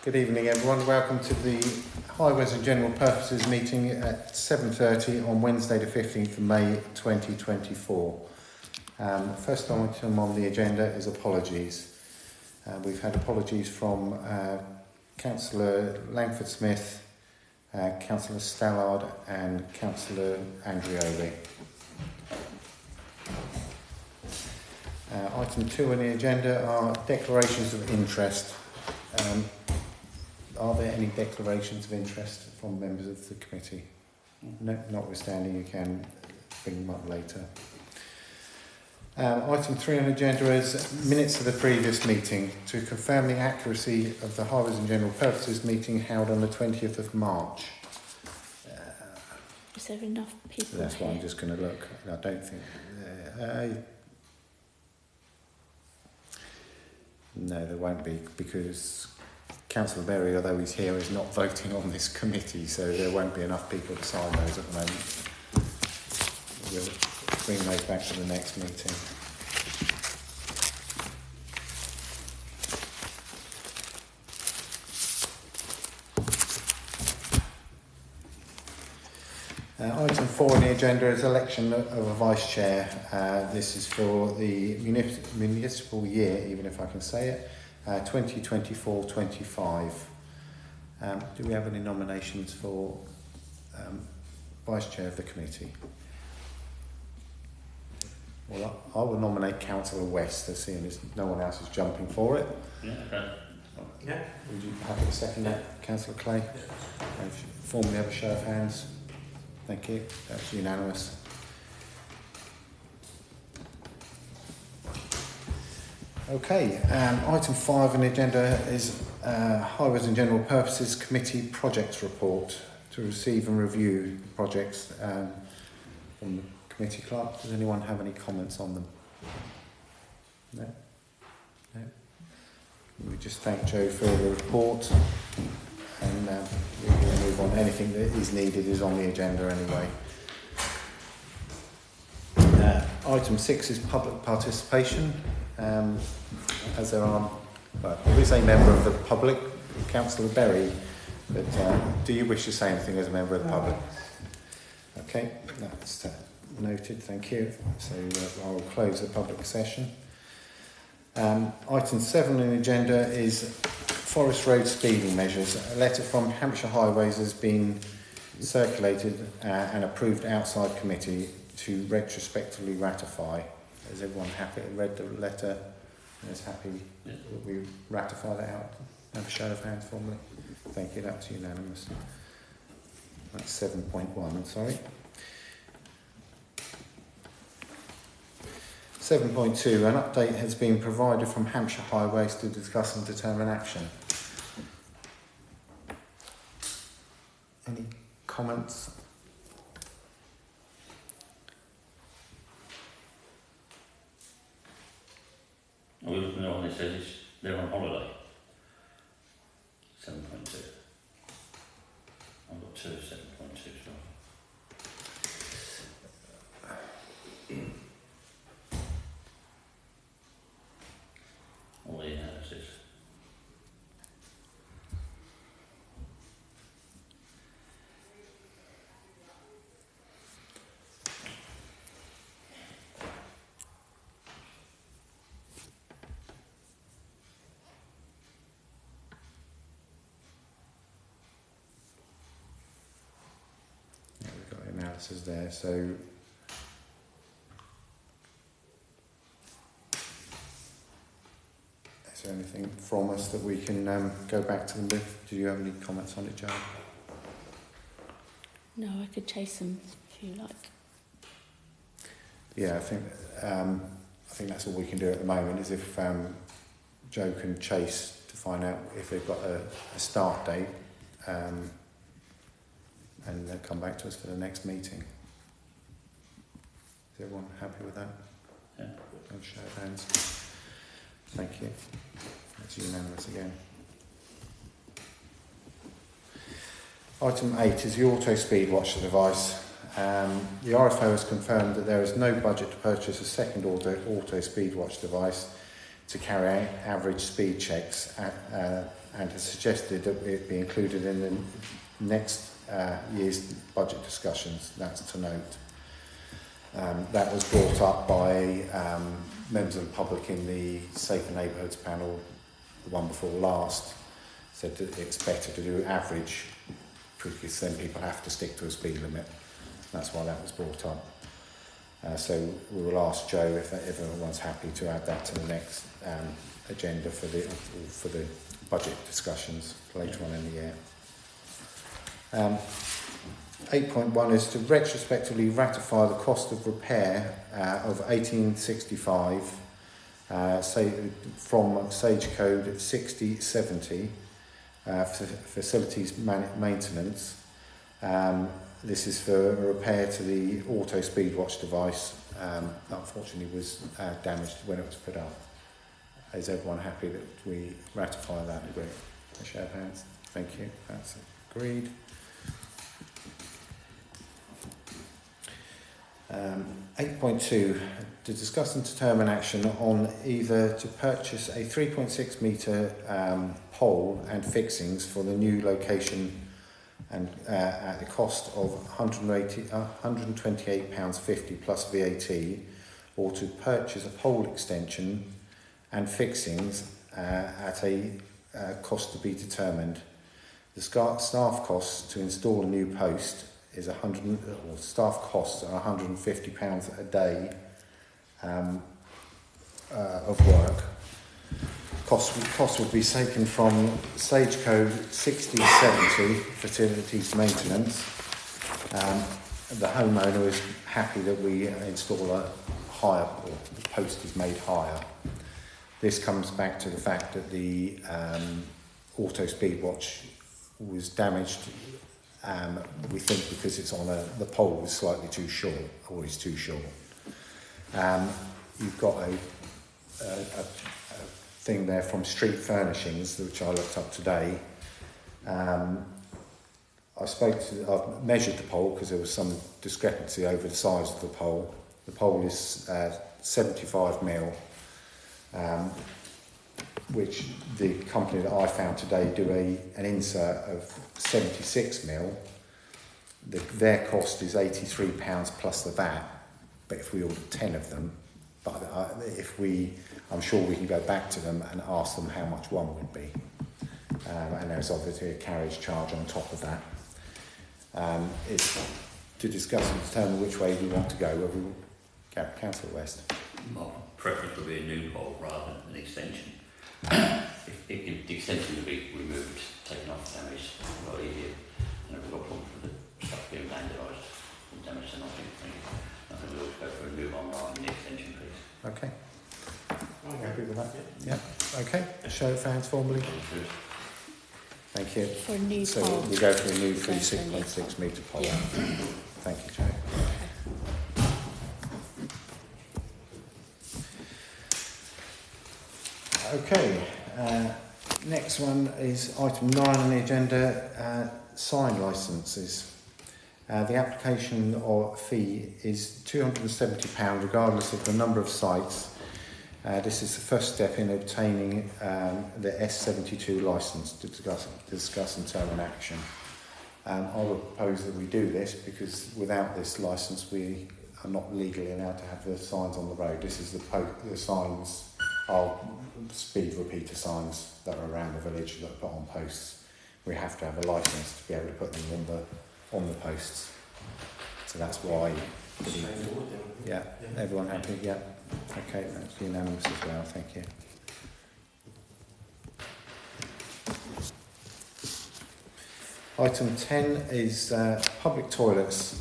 Good evening everyone, welcome to the Highways and General Purposes meeting at 7:30 on Wednesday the 15th of May 2024. First item on the agenda is apologies. We've had apologies from Councillor Langford-Smith, Councillor Stallard and Councillor Andrioli. Item 2 on the agenda are declarations of interest. Are there any declarations of interest from members of the committee? No, notwithstanding, you can bring them up later. Item 3 on the agenda is minutes of the previous meeting to confirm the accuracy of the Highways and General Purposes meeting held on the 20th of March. Is there enough people? That's why I'm just going to look. I don't think. No, there won't be, because Councillor Berry, although he's here, is not voting on this committee, so there won't be enough people to sign those at the moment. We'll bring those back to the next meeting. Item 4 on the agenda is election of a vice chair. This is for the municipal year, even if I can say it, 2024-25. Do we have any nominations for vice chair of the committee? Well, I will nominate Councillor West, seeing as no one else is jumping for it. Yeah, okay. Yeah. Would you happy to second that, Councillor Clay? Yeah. Formally have a show of hands. Thank you. That's unanimous. Okay, item 5 on the agenda is Highways and General Purposes Committee Projects Report to receive and review projects from the committee clerk. Does anyone have any comments on them? No? No? We just thank Joe for the report, and we'll move on. Anything that is needed is on the agenda anyway. Item 6 is public participation. As there are, well, there is a member of the public, Councillor Berry, but do you wish to say anything as a member of the public? Okay, that's noted, thank you. So I'll close the public session. Item 7 on the agenda is Forest Road speeding measures. A letter from Hampshire Highways has been circulated and approved outside committee to retrospectively ratify. Is everyone happy? Read the letter and is happy that we ratify that out? Have a show of hands for me. Thank you, that's unanimous. That's 7.1, sorry. 7.2, an update has been provided from Hampshire Highways to discuss and determine action. Any comments? Are we looking at what it says they're on holiday? 7.2. I've got 2 7.2 as well. All the analysis. Yeah, we've got analysis there, so is there anything from us that we can go back to them with? Do you have any comments on it, Joe? No, I could chase them if you like. Yeah, I think that's all we can do at the moment, is if Joe can chase to find out if they've got a start date, and they'll come back to us for the next meeting. Is everyone happy with that? Yeah. I'll show of hands. Thank you. That's unanimous again. Item 8 is the auto speed watcher device. The RFO has confirmed that there is no budget to purchase a second auto speed watch device, to carry out average speed checks and has suggested that it be included in the next year's budget discussions. That's to note. That was brought up by members of the public in the Safer Neighbourhoods panel, the one before last, said that it's better to do average because then people have to stick to a speed limit. That's why that was brought up. So we will ask Joe if everyone's happy to add that to the next agenda for the budget discussions later on in the year. 8.1 is to retrospectively ratify the cost of repair of 1865 from Sage Code 6070 for facilities maintenance. This is for a repair to the auto speed watch device. Unfortunately was damaged when it was put up. Is everyone happy that we ratify that? A show of hands. Thank you. That's agreed. 8.2 to discuss and determine action on either to purchase a 3.6 metre pole and fixings for the new location and at the cost of £128.50 plus VAT, or to purchase a pole extension and fixings at a cost to be determined. The staff costs to install a new post is staff costs are £150 a day of work. Costs would be taken from Sage Code 6070 facilities maintenance. The homeowner is happy that we install a higher, or the post is made higher. This comes back to the fact that the auto speed watch was damaged. We think because it's on the pole is slightly too short, or is too short. You've got a thing there from Street Furnishings, which I looked up today. I've measured the pole because there was some discrepancy over the size of the pole. The pole is 75 mil, which the company that I found today do an insert of 76 mil. Their cost is £83 plus the VAT, but if we order 10 of them, I'm sure we can go back to them and ask them how much one would be. And there's obviously a carriage charge on top of that. It's to discuss and determine which way we want to go. Councillor West. My preference would be a new pole rather than an extension. If the extension would be removed, taken off, damaged, a lot easier. And if we've got problems with the stuff being vandalised and damaged, then I think we'll go for a new one rather than the extension, please. Okay. Happy with that? Yeah. Okay. Show of hands formally. Thank you. For a new so pole. we go for a new Go for a new 6.6 metre pole. Yeah. Thank you, Joe. Okay. Next one is item 9 on the agenda, sign licences. The application or fee is £270 regardless of the number of sites. This is the first step in obtaining the S72 licence to discuss and determine action. I would propose that we do this because without this licence we are not legally allowed to have the signs on the road. This is the signs, our speed repeater signs that are around the village that are put on posts. We have to have a licence to be able to put them on the posts. So that's why. Yeah, everyone happy? Yeah. Okay, that's unanimous as well. Thank you. Item 10 is public toilets.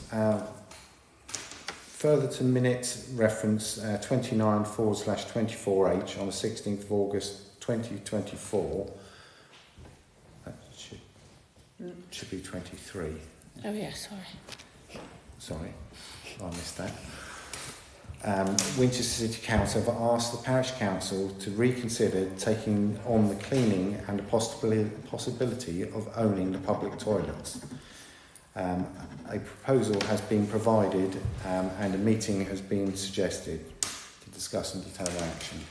Further to minute reference 29/4/24H on the 16th of August 2024. That should be 23. Oh yeah, sorry. Sorry, I missed that. Winchester City Council have asked the Parish Council to reconsider taking on the cleaning and the possibility of owning the public toilets. A proposal has been provided and a meeting has been suggested to discuss and determine action.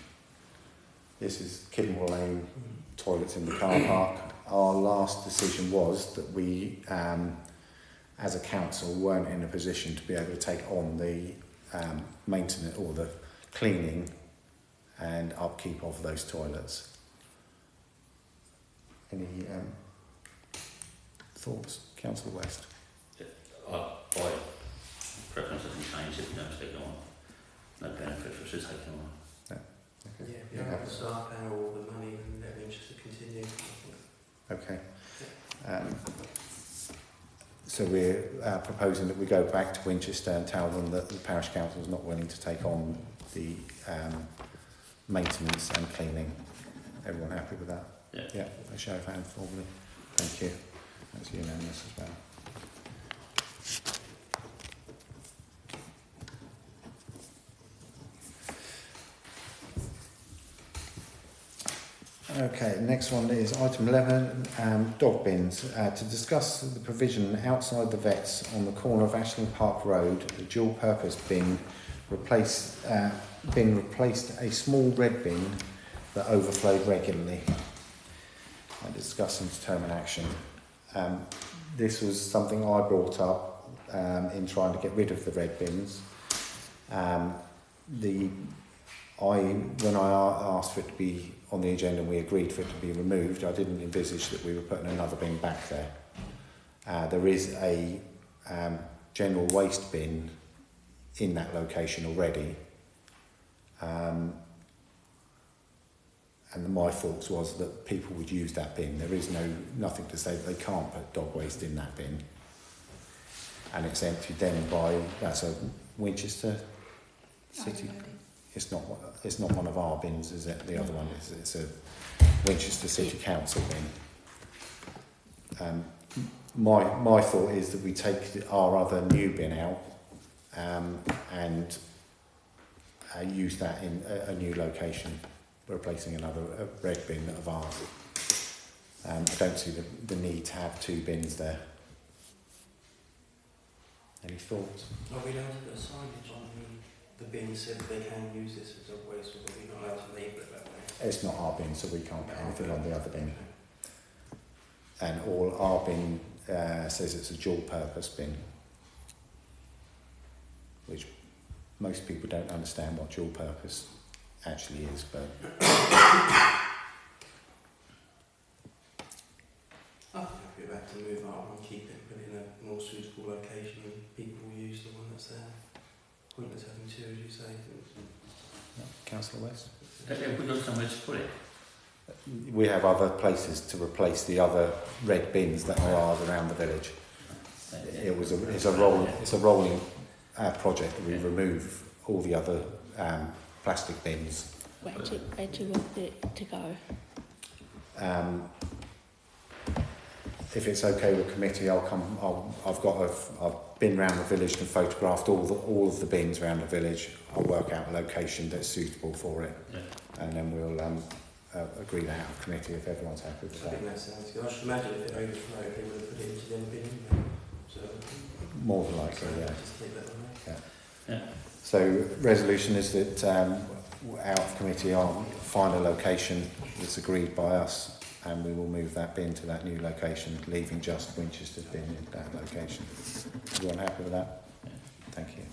This is Kidmore Lane toilets in the car park. Our last decision was that we, as a council, weren't in a position to be able to take on the maintenance or the cleaning and upkeep of those toilets. Any thoughts, Councillor West? My preference hasn't changed if we don't take it on. No benefit for us to take it on. Okay. Yeah, if you have the staff power or the money, then they're interested to continue. Okay. So we're proposing that we go back to Winchester and tell them that the parish council is not willing to take on the maintenance and cleaning. Everyone happy with that? Yeah. Yeah, a show of hands formally. Thank you. That's unanimous as well. Okay, next one is item 11, dog bins. To discuss the provision outside the vets on the corner of Ashland Park Road, the dual purpose bin replaced a small red bin that overflowed regularly. And discuss and determine action. This was something I brought up in trying to get rid of the red bins. When I asked for it to be on the agenda and we agreed for it to be removed, I didn't envisage that we were putting another bin back there. There is a general waste bin in that location already. And my thoughts was that people would use that bin. There is nothing to say that they can't put dog waste in that bin. And it's emptied then by, that's a Winchester City. It's not one of our bins, is it? The other one is, it's a Winchester City Council bin. My thought is that we take our other new bin out and use that in a new location, replacing a red bin of ours. I don't see the need to have two bins there. Any thoughts? Are we allowed to put a signage on the bin so that they can use this as a waste, or are we not allowed to label it that way? It's not our bin, so we can't put anything on the other bin. And all our bin says it's a dual purpose bin, which most people don't understand what dual purpose actually is, but I think we're about to move on and keep it, put it in a more suitable location and people will use the one that's there. Pointless having two, as you say. Councillor West? Have we got somewhere to put it? We have other places to replace the other red bins that are ours around the village. It's a rolling project that we remove all the other plastic bins. Where do you want it to go? If it's okay with committee, I've been around the village and photographed all of the bins around the village. I'll work out a location that's suitable for it, and then we'll agree that out of committee if everyone's happy with I think that. that sounds good. I should imagine if it overflowed, they would have put it into the bin anyway. So, More than likely, yeah. just take that one out. Yeah. So resolution is that out of committee I'll find a location that's agreed by us, and we will move that bin to that new location, leaving just Winchester's bin in that location. Everyone happy with that? Yeah. Thank you.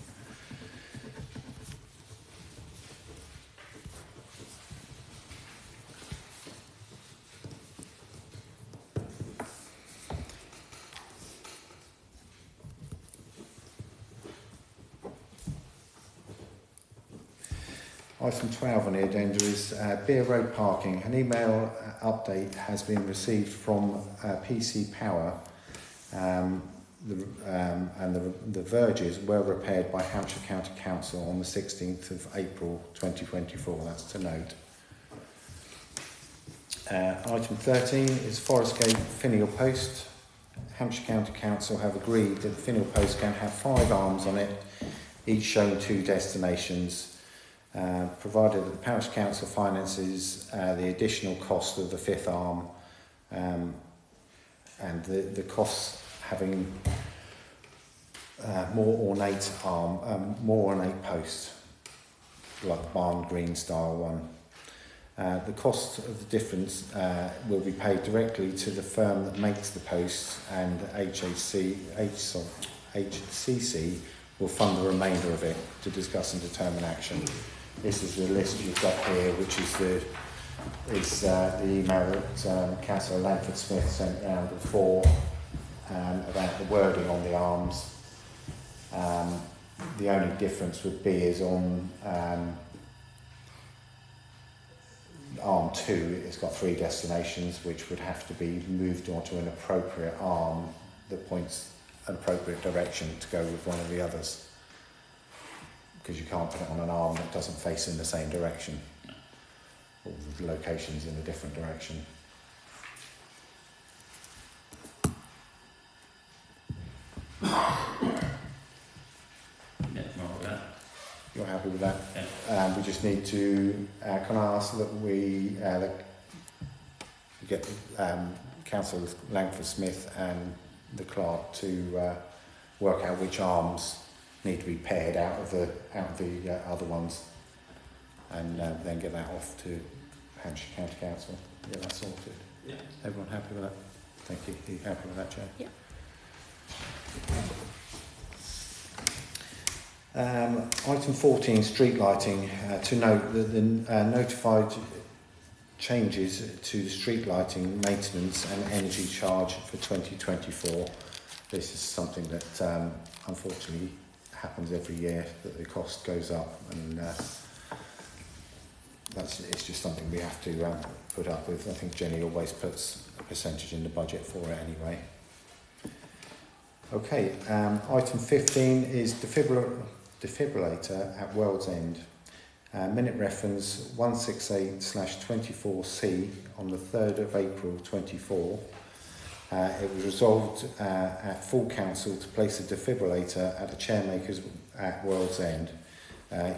Item 12 on the agenda is Beer Road parking. An email update has been received from PC Power, and the verges were repaired by Hampshire County Council on the 16th of April 2024. That's to note. Item 13 is Forest Gate Finial Post. Hampshire County Council have agreed that the Finial Post can have 5 arms on it, each showing 2 destinations. Provided that the Parish Council finances the additional cost of the 5th arm, and the costs having more ornate posts, like the barn green style one. The cost of the difference will be paid directly to the firm that makes the posts, and HCC will fund the remainder of it to discuss and determine action. This is the list you've got here, which is the email that Councillor Langford Smith sent round before about the wording on the arms. The only difference would be is on arm 2, it's got 3 destinations which would have to be moved onto an appropriate arm that points an appropriate direction to go with one of the others, because you can't put it on an arm that doesn't face in the same direction, or with locations in a different direction. Yeah, right with that. You're happy with that? Yeah. We just need to, can I ask that we get Councillor Langford Smith and the clerk to work out which arms need to be paired out of the other ones, and then get that off to Hampshire County Council. Yeah, that's sorted. Yeah. Everyone happy with that? Thank you. Are you happy with that, Joe? Yeah. Item 14, street lighting. To note that the notified changes to street lighting maintenance and energy charge for 2024. This is something that unfortunately happens every year, that the cost goes up, and it's just something we have to put up with. I think Jenny always puts a percentage in the budget for it anyway. Okay, item 15 is defibrillator at World's End. Minute reference 168/24C on the 3rd of April 24. It was resolved at full council to place a defibrillator at the chairmakers at World's End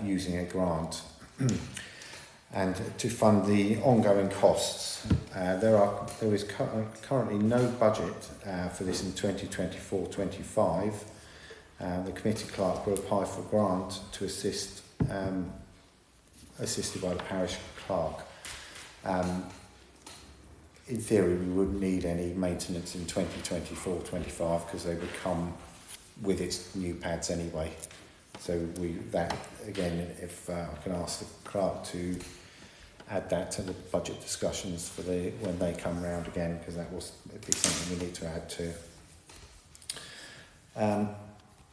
using a grant and to fund the ongoing costs. There is currently no budget for this in 2024-25. The committee clerk will apply for a grant to assist, assisted by the parish clerk. In theory, we wouldn't need any maintenance in 2024-25 because they would come with its new pads anyway. So that again, if I can ask the clerk to add that to the budget discussions for when they come round again, because that will be something we need to add to.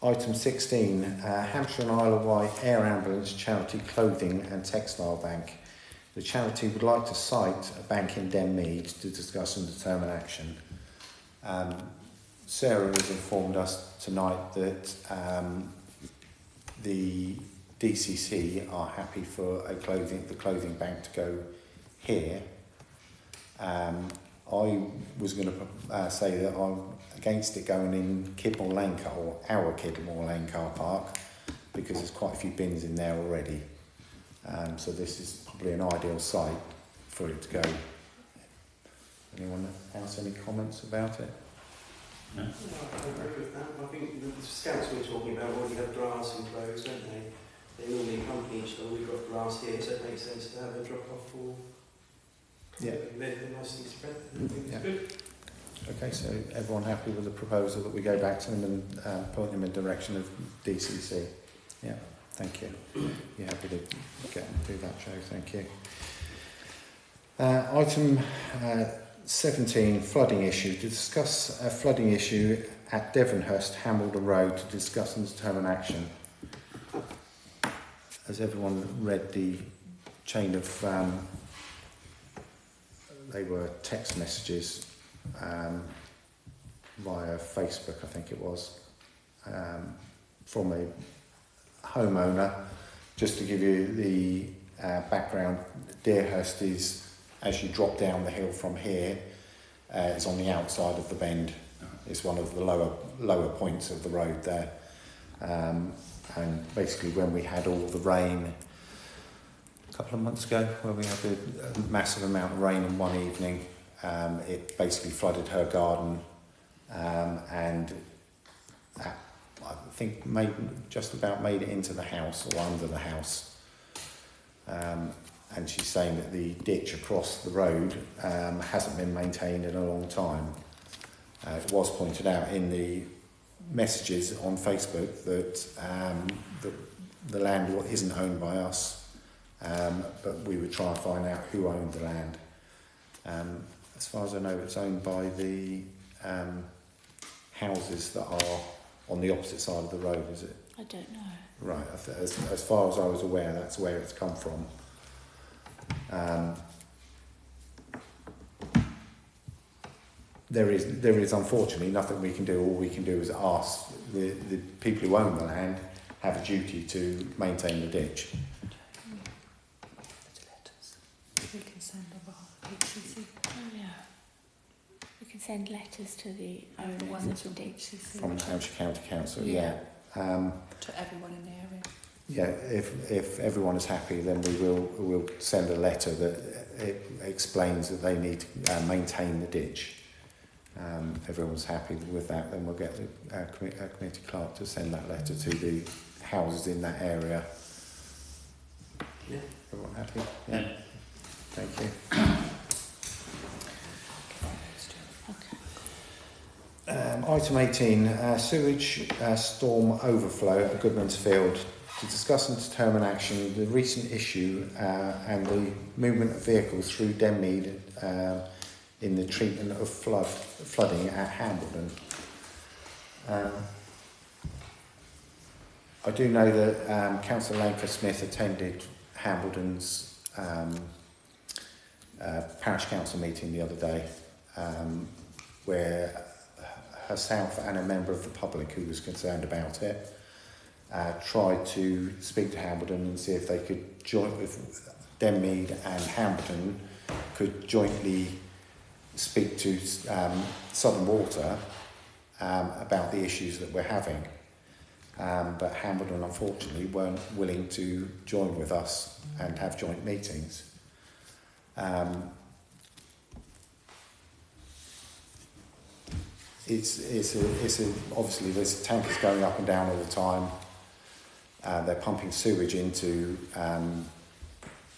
Item 16, Hampshire and Isle of Wight Air Ambulance Charity Clothing and Textile Bank. The charity would like to cite a bank in Denmead to discuss and determine action. Sarah has informed us tonight that the DCC are happy for the clothing bank to go here. I was going to say that I'm against it going in Kidmore Lane car, or our Kidmore Lane car park, because there's quite a few bins in there already. So this is probably an ideal site for it to go. Anyone else any comments about it? No. No, I agree with that. I think the scouts we were talking about already have grass enclosed, don't they? They normally accompany each other. We've got grass here, so it makes sense to have a drop off for. Yeah. They're nicely spread. I think it's Yeah. good. Okay, so everyone happy with the proposal that we go back to them and point them in the direction of DCC? Yeah, thank you. You're happy to do that, Joe? Thank you. Item 17, flooding issue. To discuss a flooding issue at Devonhurst, Hambledon Road, to discuss and determine action. Has everyone read the chain of, they were text messages via Facebook, I think it was, from a homeowner. Just to give you the background, Deerhurst is, as you drop down the hill from here, it's on the outside of the bend. It's one of the lower points of the road there. And basically when we had all the rain a couple of months ago, where we had a massive amount of rain in one evening, it basically flooded her garden, and I think just about made it into the house or under the house. and she's saying that the ditch across the road hasn't been maintained in a long time. It was pointed out in the messages on Facebook that the land isn't owned by us, but we would try and find out who owned the land. As far as I know, it's owned by the houses that are on the opposite side of the road, is it? I don't know. Right, as far as I was aware, that's where it's come from. There is unfortunately nothing we can do. All we can do is ask the people who own the land have a duty to maintain the ditch. We can send on behalf of HCC. Oh yeah. We can send letters to the owners One of the to ditch. HCC. From Hampshire County Council, Yeah. yeah. To everyone in the area. Yeah, if everyone is happy, then we'll send a letter that it explains that they need to maintain the ditch. If everyone's happy with that, then we'll get the committee clerk to send that letter to the houses in that area. Yeah. Everyone happy? Yeah. Thank you. Okay. Item 18, sewage storm overflow at Goodman's Field. To discuss and determine action, the recent issue and the movement of vehicles through Denmead in the treatment of flooding at Hambledon. I do know that Councillor Langford Smith attended Hambledon's parish council meeting the other day, where herself and a member of the public who was concerned about it tried to speak to Hambledon and see if they could join with Denmead and Hambledon could jointly speak to Southern Water about the issues that we're having. But Hambledon unfortunately weren't willing to join with us and have joint meetings. It's obviously there's tankers going up and down all the time. They're pumping sewage into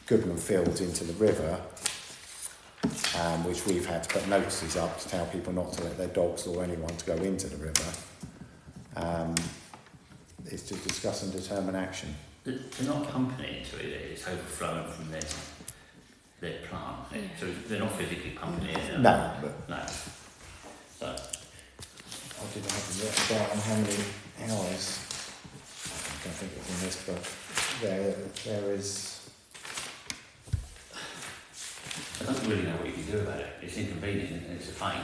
Goodman Fields into the river, which we've had to put notices up to tell people not to let their dogs or anyone to go into the river. Is to discuss and determine action. They're not pumping it into it, it's overflowing from their plant. Yeah. So they're not physically pumping it in. No, but No. So, I didn't have to work down how many hours. I don't think it was in this book. There is. I don't really know what you can do about it. It's inconvenient and it's a pain.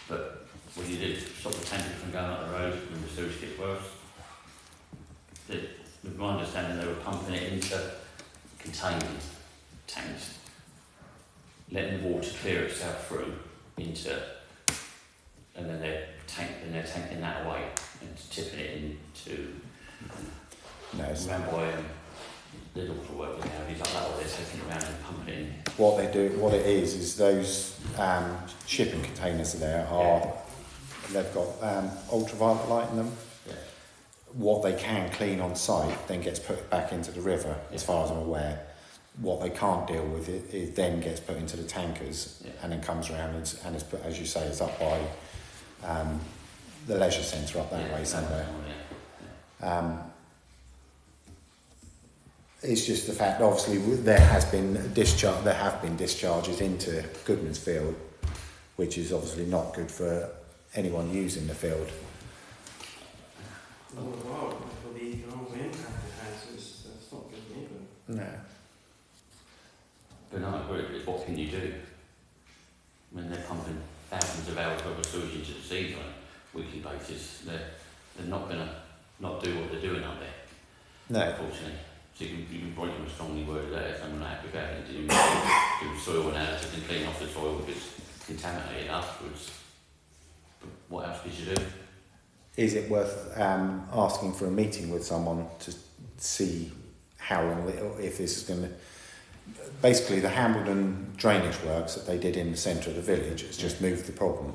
But what you do is stop the tankers from going up the road when the sewage gets worse. With my understanding, they were pumping it into contained tanks, letting the water clear itself through into, and then they're tanking that away and tipping it into. No, it's Remember, the daughter working out, he's like that, or they're taking it around and pumping it in. what they do. What it is those shipping containers there are. They've got ultraviolet light in them. Yeah. What they can clean on site then gets put back into the river, as far as I'm aware. What they can't deal with it then gets put into the tankers and then comes around and is put, as you say, it's up by the leisure centre up that way somewhere. It's just the fact, obviously, there have been discharges into Goodman's Field, which is obviously not good for anyone using the field. All the while, for the economic impact it has, it's not good either. No. But no, I agree. What can you do? When they're pumping thousands of hours worth of sewage into the seas on a weekly basis, they're not going to not do what they're doing up there. No. Unfortunately. So you can point them a strongly worded letter, someone that to go and do soil analysis and clean off the soil if it's contaminated afterwards. But what else could you do? Is it worth asking for a meeting with someone to see how long, if this is going to... Basically, the Hambledon drainage works that they did in the centre of the village has just moved the problem.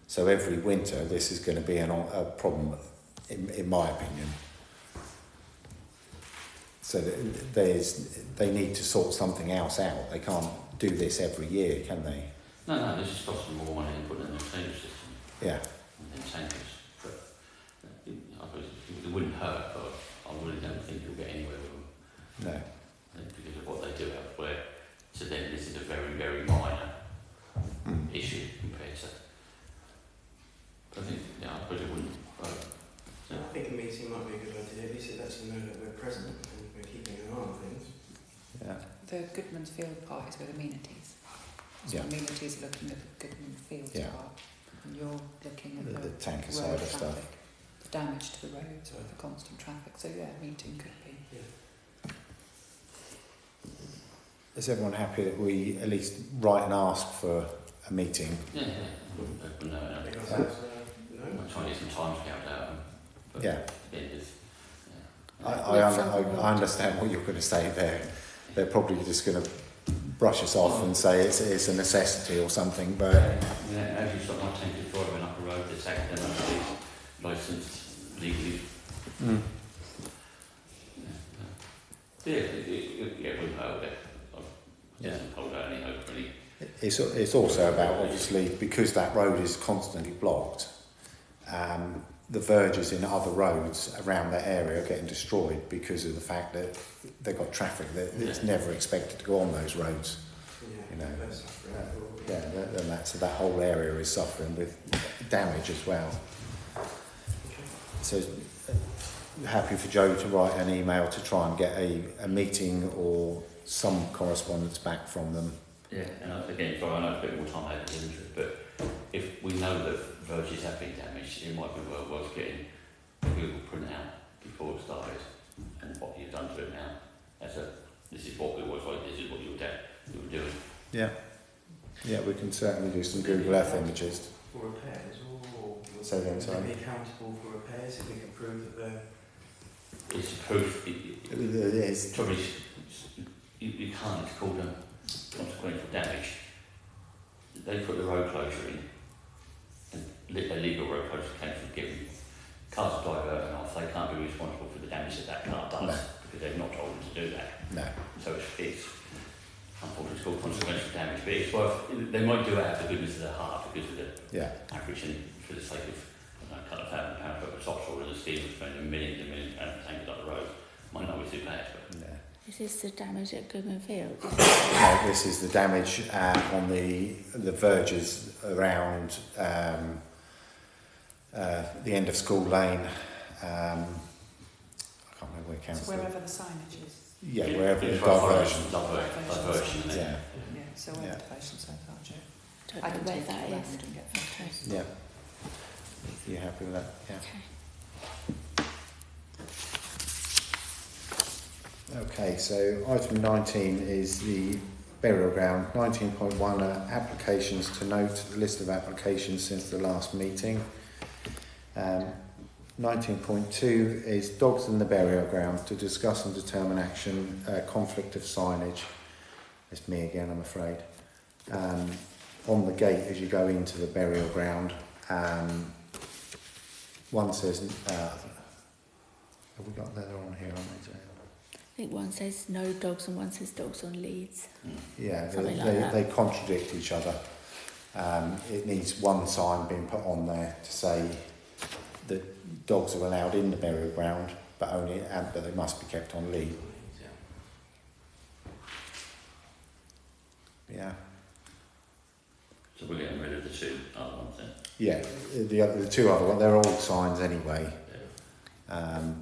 So every winter, this is going to be a problem, in my opinion. So that they need to sort something else out. They can't do this every year, can they? No, this is costing more money than putting in a tailor system Yeah. and then tankers. But I suppose it wouldn't hurt, but I really don't think you'll get anywhere with them. No. Because of what they do elsewhere. So then this is a very, very minor issue compared to. I think, I suppose it wouldn't hurt. So, I think a meeting might be a good idea. At least it lets them know that we're present and we're keeping an eye on things. Yeah. The Goodman's Field part is with amenities. So Yeah. amenities are looking at the Goodman Fields Yeah. part, and you're looking at The tanker road side of traffic, stuff. the damage to the roads or the constant traffic. So yeah, a meeting could be. Is everyone happy that we at least write and ask for a meeting? yeah. But no, Because no. that's, I'm trying to get some time scales out of them. But Yeah. it is, I understand what you're going to say there. They're probably just going to brush us off and say it's a necessity or something, but as you stop my tankers driving up the road, they're sacked them under licensed legally. Yeah, it wouldn't hurt it. I doesn't hold out any hope really. it's also about, obviously, because that road is constantly blocked, the verges in other roads around that area are getting destroyed because of the fact that they've got traffic that it's never expected to go on those roads. You know, so that whole area is suffering with damage as well. So happy for Joe to write an email to try and get a meeting or some correspondence back from them. Yeah, and again, sorry, I know it's a bit more time out of interest, but if we know that verges have been damaged, it might be well worth getting a Google print out before it started and what you've done to it now. This is what it was like, this is what you were doing. Yeah. Yeah, we can certainly do some Google Earth images. For repairs, or Say again, would sorry. they be accountable for repairs if we can prove that they're... It's proof, It is. trouble is, you can't, it's called consequential damage. They put the road closure in, and illegal road closure can be given. Cars are diverting off, they can't be responsible for the damage that car does, No. because they've not told them to do that. No. So it's unfortunately it's called consequential damage, but it's worth, they might do it out of the goodness of their heart because of the Yeah. average, and for the sake of a couple of £1,000 worth of topsoil and the scheme of spending millions and millions of pounds tankers up the road, might not be too bad, but Yeah. Is this the damage at Goodman Fields? No, this is the damage on the verges around the end of School Lane. I can't remember where So council. wherever the signage is. Yeah, wherever the it's diversion. diversion, Yeah. Yeah, so we're Yeah. diversion so far, Joe. Don't I know can where take that it around is. and get Okay. photos. Yeah. You happy with that? Yeah. Okay. Okay, so item 19 is the burial ground. 19.1 applications to note, the list of applications since the last meeting. 19.2 is dogs in the burial ground to discuss and determine action, conflict of signage. It's me again, I'm afraid. On the gate as you go into the burial ground, one says, have we got leather on here, haven't we, Jane? I think one says no dogs and one says dogs on leads. Yeah, Something like that. they contradict each other. It needs one sign being put on there to say that dogs are allowed in the burial ground, but they must be kept on lead. Yeah. so we're getting rid of the two other ones then. Yeah, the two other ones, they're old signs anyway.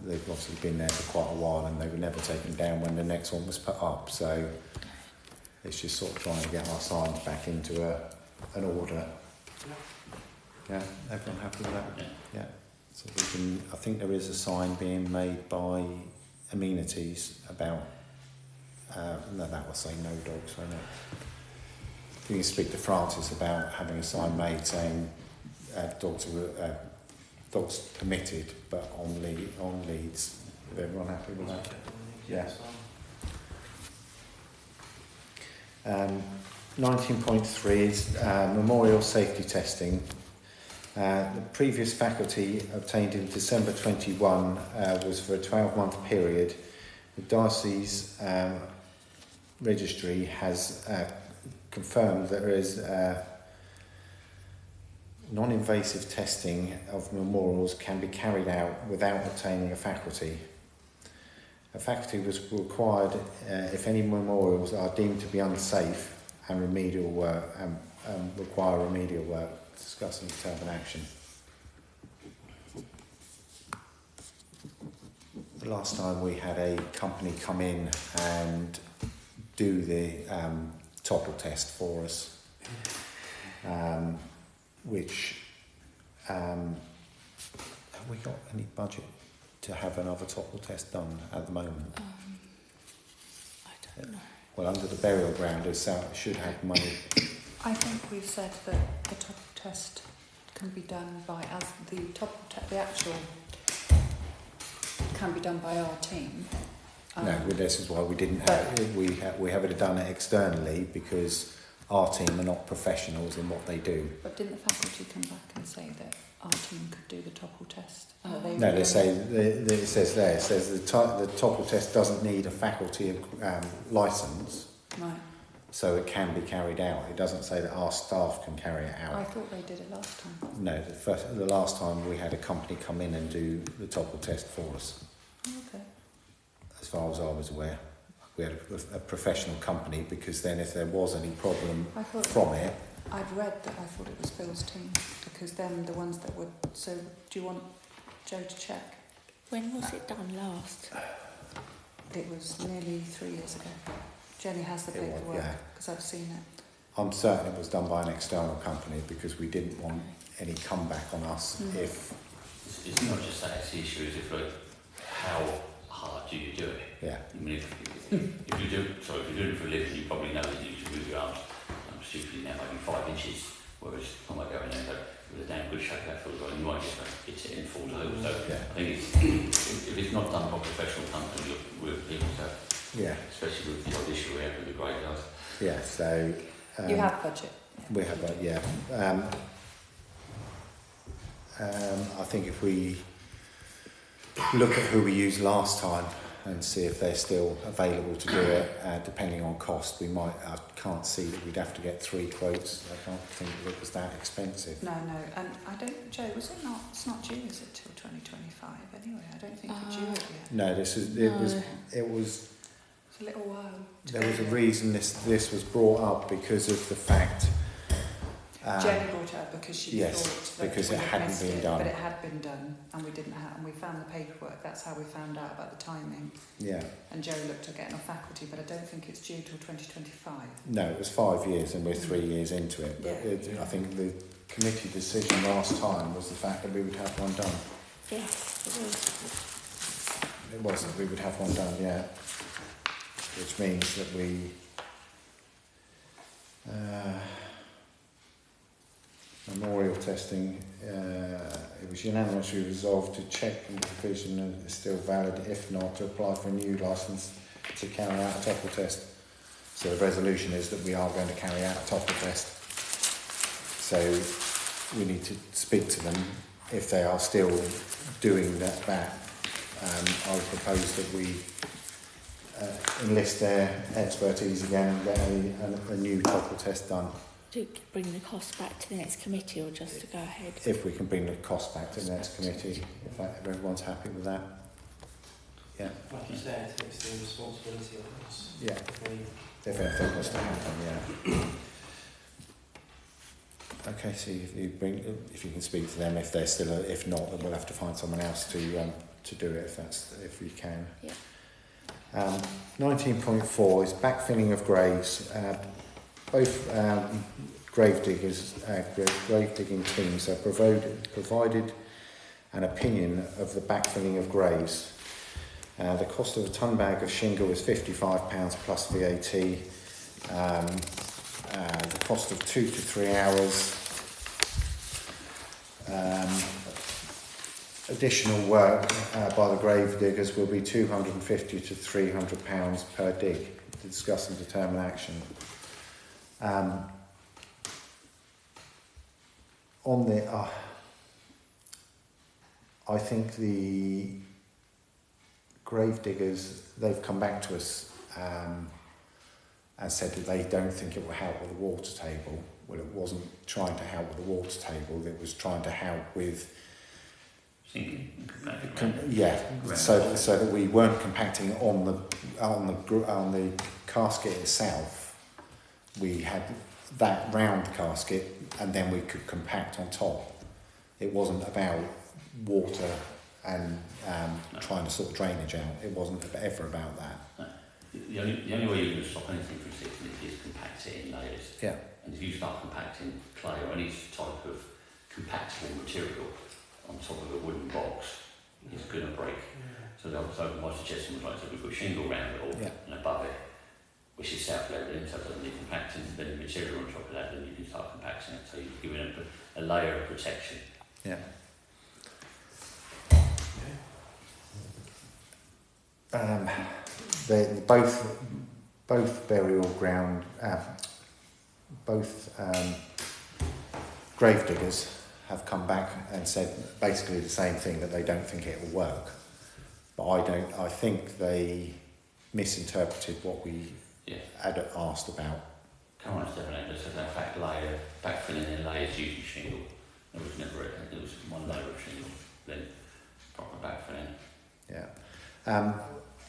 They've obviously been there for quite a while and they were never taken down when the next one was put up, so it's just sort of trying to get our signs back into an order. Yeah, everyone happy with that? Yeah. Yeah. So we can, I think there is a sign being made by Amenities about, no, that will say no dogs, won't it? You can speak to Francis about having a sign made saying dogs permitted, but on leads. Is everyone happy with that? Yeah. 19.3 is memorial safety testing. The previous faculty obtained in December 21 was for a 12-month period The diocese registry has confirmed that there is non-invasive testing of memorials can be carried out without obtaining a faculty. A faculty was required if any memorials are deemed to be unsafe and remedial work require remedial work. Discuss and determine action. The last time we had a company come in and do the topple test for us, which have we got any budget to have another topple test done at the moment? I don't know. Well, under the burial ground, it should have money. I think we've said that the top test can be done by, as the the actual can be done by our team. No, well, this is why we didn't have we have it done externally because our team are not professionals in what they do. But didn't the faculty come back and say that our team could do the topple test? No, they say it says there. It says the topple test doesn't need a faculty license, Right. so it can be carried out. It doesn't say that our staff can carry it out. I thought they did it last time. No, the last time we had a company come in and do the topple test for us. Okay. As far as I was aware, we had a professional company because then if there was any problem I thought from it, I'd read that I thought it was Phil's team because then the ones that would. So do you want Joe to check? When was it done last? It was nearly 3 years ago. Jenny has the It was, paperwork yeah. because I've seen it. I'm certain it was done by an external company because we didn't want any comeback on us if, It's not just that, it's the issue is if like, how hard do you do it? yeah, I mean, if you do, sorry, if you're doing it for a living, you probably know that you need to move your arms. I'm stupidly now maybe 5 inches, whereas I might go in there and go, with a damn good shake that feels right, you might just hit it and fall over. So yeah, I think if it's not done by a professional company, with people, so, yeah, especially with the odd issue we have with the graveyard. yeah. So You have budget. we have a yeah. I think if we look at who we used last time and see if they're still available to do it, depending on cost, we might. I can't see that we'd have to get 3 quotes. I can't think that it was that expensive. No, and I don't. Joe, was it not? It's not due, is it, till 2025? Anyway, I don't think we're due it yet. No, this is it was. It's a little while. There was a reason this was brought up because of the fact. Jenny brought it up because she yes, thought that because we it had hadn't missed been it, done. but it had been done, and we didn't have, and we found the paperwork. That's how we found out about the timing. Yeah. And Joe looked at getting off faculty, but I don't think it's due till 2025. No, it was 5 years, and we're 3 years into it. But Yeah. I think the committee decision last time was the fact that we would have one done. Yes, it was. It was that we would have one done, yeah. Which means that we. Memorial testing, it was unanimously resolved to check the provision is still valid, if not to apply for a new licence to carry out a topple test. So the resolution is that we are going to carry out a topple test. So we need to speak to them if they are still doing that. I would propose that we enlist their expertise again and get a new topple test done. To bring the cost back to the next committee or just to go ahead? If we can bring the cost back to the next committee, if everyone's happy with that. Yeah. Like you said, it's the responsibility of us. Yeah. If If anything was to happen, yeah. Okay, so if you can speak to them, if they're still, if not, then we'll have to find someone else to do it if we can. Yeah. 19.4 is backfilling of graves. Both grave digging teams have provided an opinion of the backfilling of graves. The cost of a ton bag of shingle is £55 plus VAT. The cost of 2 to 3 hours. Additional work by the grave diggers will be £250 to £300 per dig. To discuss and determine action. I think the Gravediggers, they've come back to us and said that they don't think it will help with the water table. Well, it wasn't trying to help with the water table, it was trying to help with Sinking. so that we weren't compacting on the casket itself. We had that round casket, and then we could compact on top. It wasn't about water and trying to sort drainage out. It wasn't ever about that. The only way you can stop anything from sinking is compact it in layers. Yeah. And if you start compacting clay or any type of compactable material on top of a wooden box, it's going to break. So my suggestion was like, so we put shingle around it all and above it, which is self-leveling, so it doesn't need compacting, then the material on top of that, then you can start compacting it, so you're giving it a layer of protection. Yeah. Both burial ground, Gravediggers have come back and said basically the same thing, that they don't think it will work. But I think they misinterpreted what we had asked about. Come on, Stephen, there's in fact backfilling in layers using shingle. There was never it was one layer of shingle, then proper backfilling. Yeah.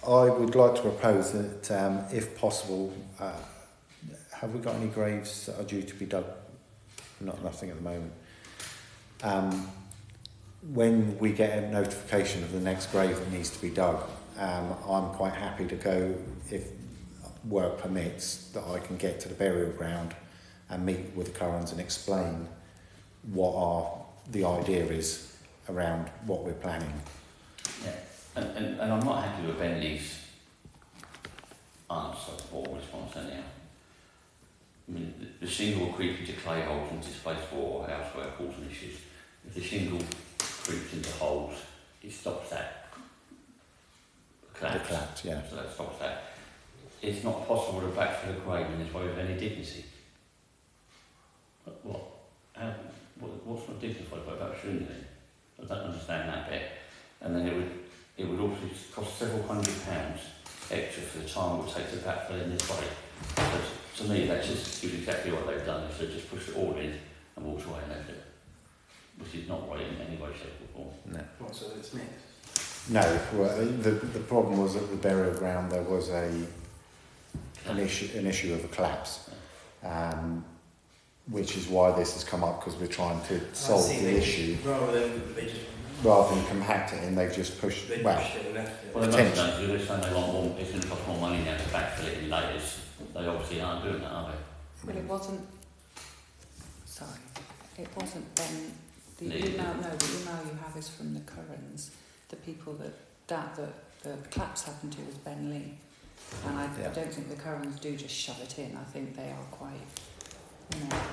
I would like to propose that, if possible, have we got any graves that are due to be dug? Nothing at the moment. When we get a notification of the next grave that needs to be dug, I'm quite happy to go, if work permits, that I can get to the burial ground and meet with the Currans and explain what the idea is around what we're planning. Yeah. And I'm not happy with Bentley's answer or response anyhow. I mean, the shingle will creep into clay holes and displace water elsewhere, causing issues. If the shingle creeps into holes, it stops that collapse. The collapse, yeah. So that stops that. It's not possible to backfill a grave in this way with any dignity. What's not dignified by backfilling it? I don't understand that bit. And then it would also cost several £100 extra for the time it would take to backfill in this way. So to me, that just is exactly what they've done. So just push it all in and walk away and left it, which is not right in any way, shape or form. No. What, so it's mixed? No. Well, the problem was at the burial ground there was an issue of a collapse, which is why this has come up, because we're trying to solve the issue. Rather than compact it in, they've just pushed. Pushed it and left it. Well, they must have done, because they're saying they want more, it's going to cost more money now to backfill it in layers. They obviously aren't doing that, are they? Well, it wasn't. Sorry, it wasn't then. The No. email you have is from the Currans, the people that the collapse happened to was Ben Lee, and I don't think the Currans do just shove it in. I think they are quite,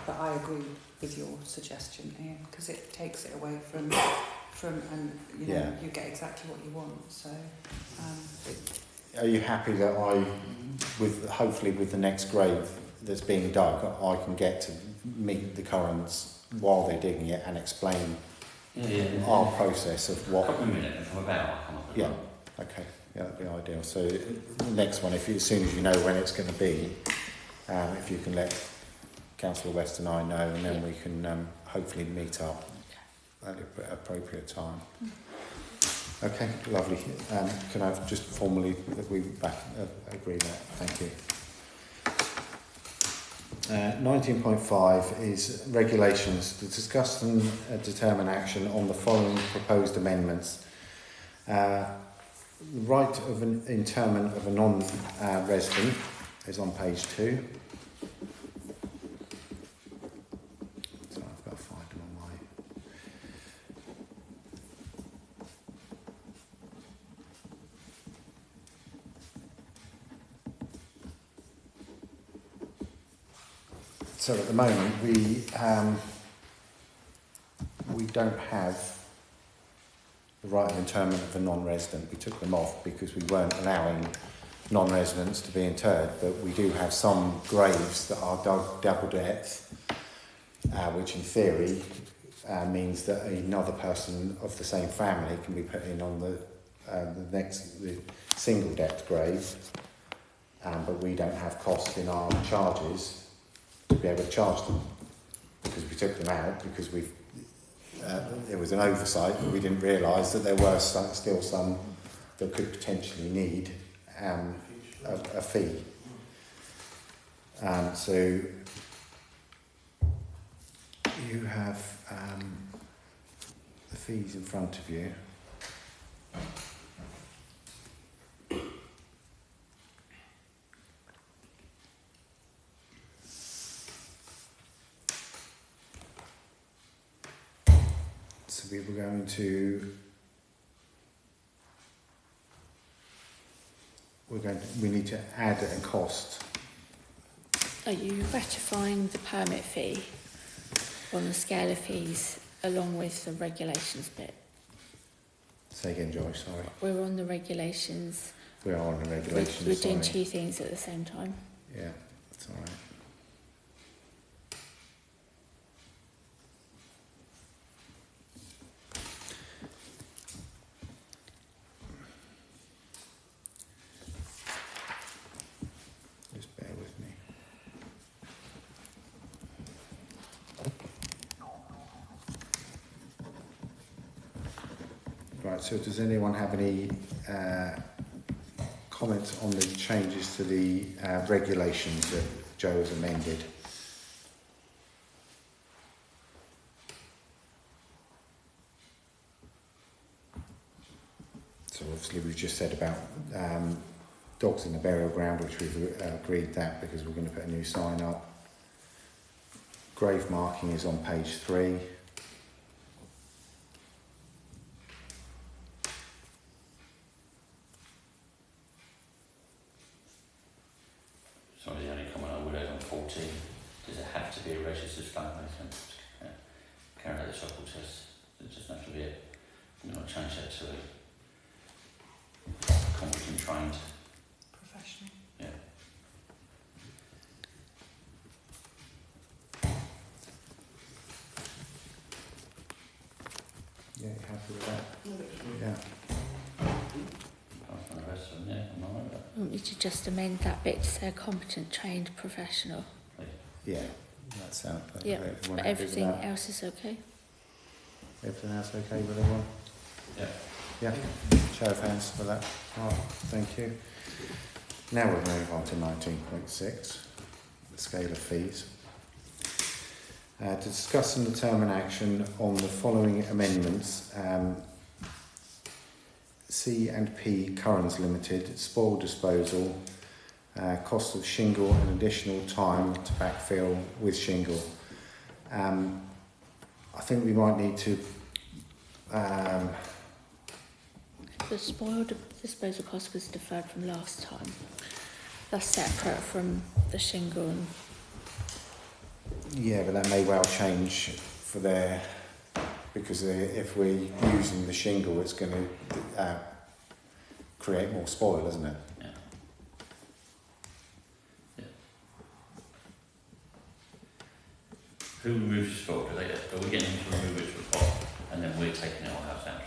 But I agree with your suggestion, Ian, because it takes it away from and you get exactly what you want. So. Are you happy that hopefully with the next grave that's being dug, I can get to meet the Currans while they're digging it and explain our process of what... A couple of minutes from about, I'll come up with Okay, that'd be ideal. So the next one, as soon as you know when it's going to be, if you can let Councillor West and I know, and then we can hopefully meet up at the appropriate time. Okay, lovely. Can I just formally agree that? Thank you. 19.5 is regulations to discuss and determine action on the following proposed amendments. The right of an interment of a non-resident is on page 2. So I've got to find them on my... So at the moment we don't have the right of interment of a non-resident. We took them off because we weren't allowing non-residents to be interred, but we do have some graves that are dug double depth, which in theory means that another person of the same family can be put in on the the single decked grave, but we don't have costs in our charges to be able to charge them because we took them out because it was an oversight, but we didn't realise that there were still some that could potentially need a fee. So you have the fees in front of you. So we need to add a cost. Are you ratifying the permit fee on the scale of fees along with the regulations bit? Say again, Joyce, sorry. We're on the regulations. We are on the regulations. We're doing sorry. 2 things at the same time. Yeah, that's all right. Just bear with me. Right, so does anyone have any comments on the changes to the regulations that Joe has amended? So obviously we've just said about dogs in the burial ground, which we've agreed that because we're going to put a new sign up. Grave marking is on page 3. Sorry, the only comment I would add on 14, does it have to be a registered stonemason to carry out the Shockwell test? It doesn't have to be it. I'm going to change that to a competent trained. Professional. Yeah. Yeah, you happy with that? Yeah. Apart from the rest of them, yeah, I'm all right with that. I want you to just amend that bit to say competent, trained, professional. Yeah, that sounds like Yeah, everyone but happy with everything that? else is okay. Everything else okay with everyone? Yeah. Yeah, show of hands for that. Right, thank you. Now we'll move on to 19.6, the scale of fees. To discuss and determine action on the following amendments. C&P Currens Limited, spoil disposal, cost of shingle and additional time to backfill with shingle. I think we might need to The spoiled disposal cost was deferred from last time. That's separate from the shingle and yeah, but that may well change for their, because if we're using the shingle, it's going to create more spoil, isn't it? Yeah. Yeah. Who removes the spoil? Are we getting them to remove it to a pot and then we're taking our house out?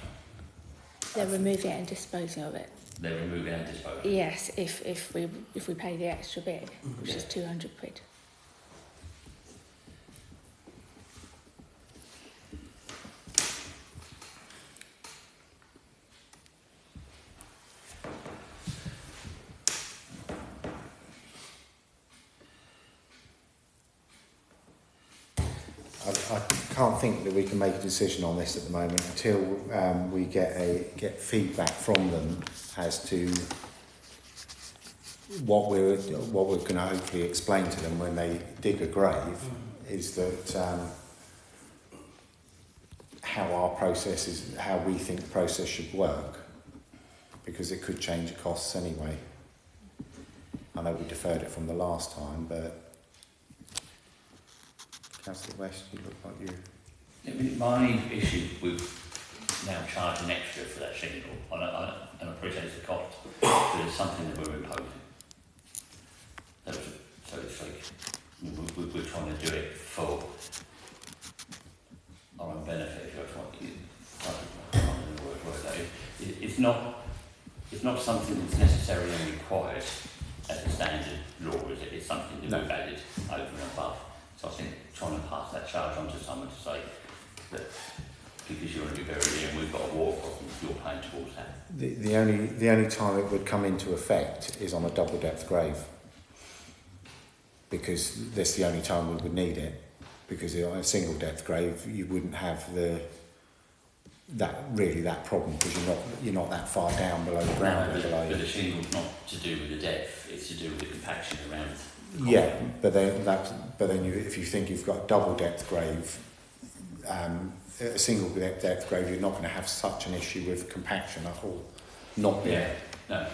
they're removing it and disposing of it. They're removing and disposing? Yes, if we pay the extra bit, which is £200. I can't think that we can make a decision on this at the moment until we get feedback from them as to what we're going to hopefully explain to them when they dig a grave is that how our process is, how we think the process should work, because it could change the costs anyway. I know we deferred it from the last time, but Councillor West, you look like you... I mean, my issue with now charging extra for that shingle, and I appreciate it's a cost, but it's something that we're imposing. So it's like we're trying to do it for our own benefit. If you want, it's not it's not something that's necessarily required as a standard law, is it? It's something that No. we've added over and above. So I think trying to pass that charge on to someone to say that because you're in a area and we've got a water problem, you're paying towards that. The only time it would come into effect is on a double depth grave, because that's the only time we would need it. Because on a single depth grave, you wouldn't have that problem, because you're not that far down below the ground. But the shingle's not to do with the depth; it's to do with the compaction around. Yeah, but then if you think you've got a double depth grave, a single depth grave, you're not going to have such an issue with compaction at all. Not there. No.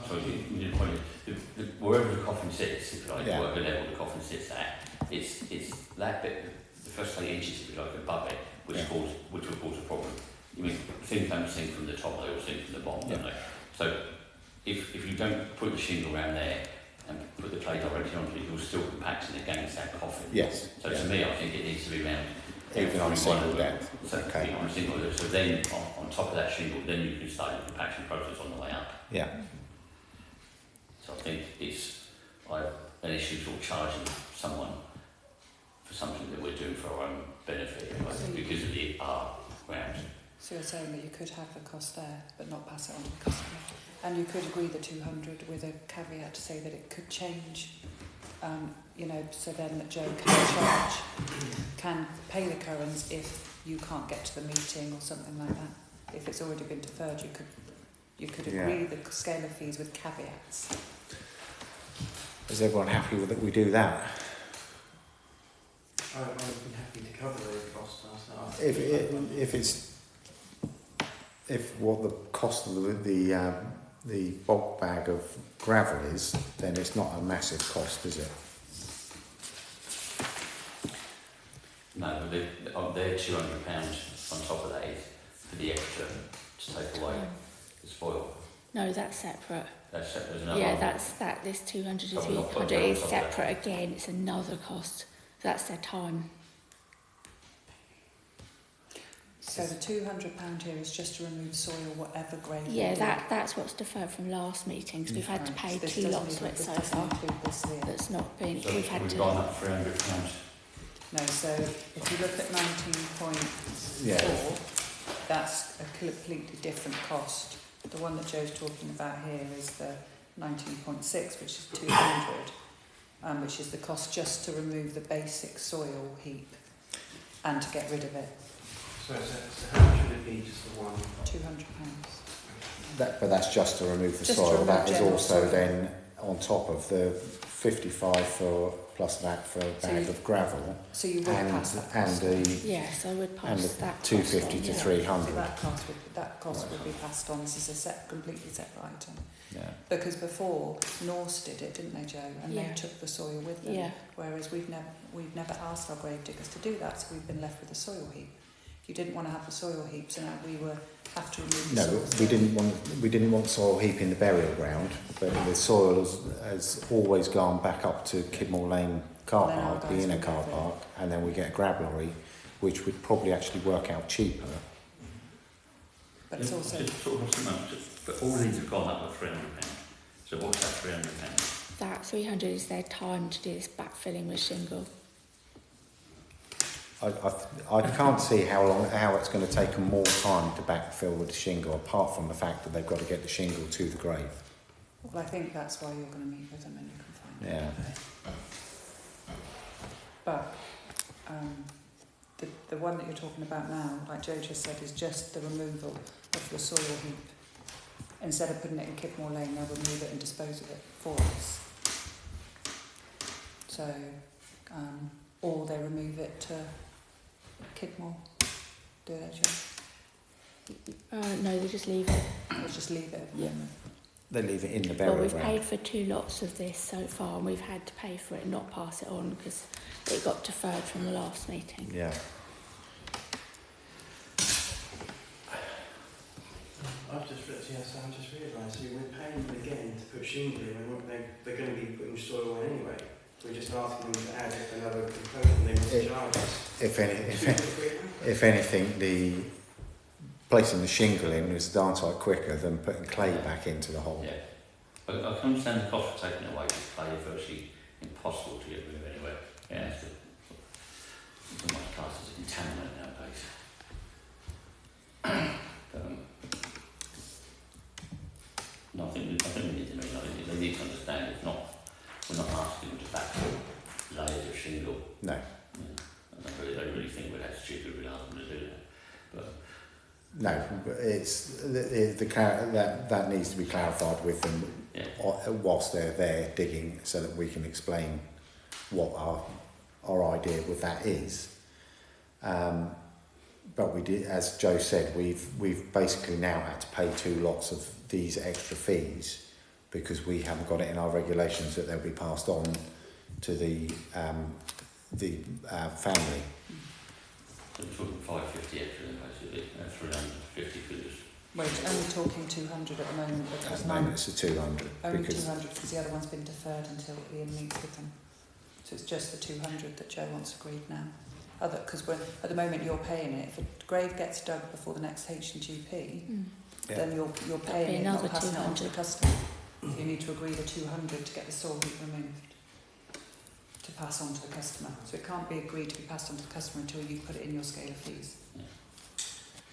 So you didn't point it. Wherever the coffin sits, if you like, Yeah. whatever level the coffin sits at, it's that bit, the first 8 inches, if you like, above it, which will cause a problem. I mean, things don't sink from the top; they all sink from the bottom, don't they? So if you don't put the shingle around there and put the clay directly onto it, you're still compacting against that coffin. Yes. So to me, I think it needs to be round. Even on a every single one of them. depth. So, Okay. on a single depth. So then, on top of that shingle, then you can start the compaction process on the way up. Yeah. So I think it's an issue sort of charging someone for something that we're doing for our own benefit, like, because of the ground. So you're saying that you could have the cost there, but not pass it on to the customer, and you could agree the 200 with a caveat to say that it could change. So then that Joe can pay the Currans if you can't get to the meeting or something like that. If it's already been deferred, you could agree the scale of fees with caveats. Is everyone happy with it? We do that. I would be happy to cover those costs ourselves. If what the cost of the bulk bag of gravel is, then it's not a massive cost, is it? No, they're £200 on top of that is for the extra to take away the spoil. No, that's separate. That's separate as another Yeah, one. that's that. This 200 to So we're not 300 putting is that on top of separate again. It's another cost. That's their time. So the £200 here is just to remove soil, whatever grade. Yeah, you do. that's what's deferred from last meeting, because we've had to Right, pay so this 2 doesn't lots of it this so doesn't far. include this here. That's not been. So We've had we've to. gone up £300. No, so if you look at 19.4, Yeah. that's a completely different cost. The one that Joe's talking about here is the 19.6, which is 200, which is the cost just to remove the basic soil heap and to get rid of it. So how much would it be, just the one? £200. But that's just to remove the Just to soil. remove That is general also soil. then on top of the 55 for plus that for a bag of gravel, So you would pass that cost and on. the Yes, I would and pass the that. 250 cost to on, yeah. 300. So that cost would be passed on. This is a completely separate item. Yeah. Because before Norse did it, didn't they, Joe? And Yeah. they took the soil with them. Yeah. Whereas we've never asked our grave diggers to do that, so we've been left with a soil heap. You didn't want to have the soil heap, so now we have to remove the No, soil. we didn't want soil heap in the burial ground, but the soil has always gone back up to Kidmore Lane car Then our park, the guys inner would car move it. park, and then we get a grab lorry, which would probably actually work out cheaper. But it's also Just sort of something, but all these have gone up at £300. So what's that £300? That 300 is their time to do this backfilling with shingle. I can't see how it's going to take them more time to backfill with the shingle, apart from the fact that they've got to get the shingle to the grave. well, I think that's why you're going to meet with them and you can find out. Yeah. But the one that you're talking about now, like Joe just said, is just the removal of the soil heap. Instead of putting it in Kidmore Lane, they'll remove it and dispose of it for us. So, or they remove it to Kidmore. Do they, Joe? No, they just leave it. Or just leave it at the Yeah. moment? They leave it in the Well, burial we've ground. paid for 2 lots of this so far, and we've had to pay for it and not pass it on because it got deferred from the last meeting. Yeah. I've just realised we're paying them again to put shingle in when they're going to be putting soil in anyway. We're just asking them to add another component they want to charge us. If anything, placing the shingle in is a darn sight quicker than putting clay back into the hole. Yeah. I can understand the cost of taking it away, because clay is virtually impossible to get rid of anyway. Yeah, it's almost classed as a contaminant nowadays. No, I think we need to know, they need to understand it's not, we're not asking them to backfill layers of shingle. No. And I really think we'd have stupid we'd ask them to do that. But No, but it's that needs to be clarified with them whilst they're there digging, so that we can explain what our idea with that is. But we did, as Joe said, we've basically now had to pay 2 lots of these extra fees because we haven't got it in our regulations that they'll be passed on to the family. so we're talking 550 extra then basically, 350 for this. Well, it's only talking 200 at the moment At because the moment it's a 200 only because 200 because the other one's been deferred until Ian meets with them. So it's just the 200 that Joe wants agreed now. Because at the moment you're paying it. If a grave gets dug before the next H&GP, then you're paying it, not passing it on to the customer. You need to agree the 200 to get the soil heap removed to pass on to the customer. So it can't be agreed to be passed on to the customer until you put it in your scale of fees.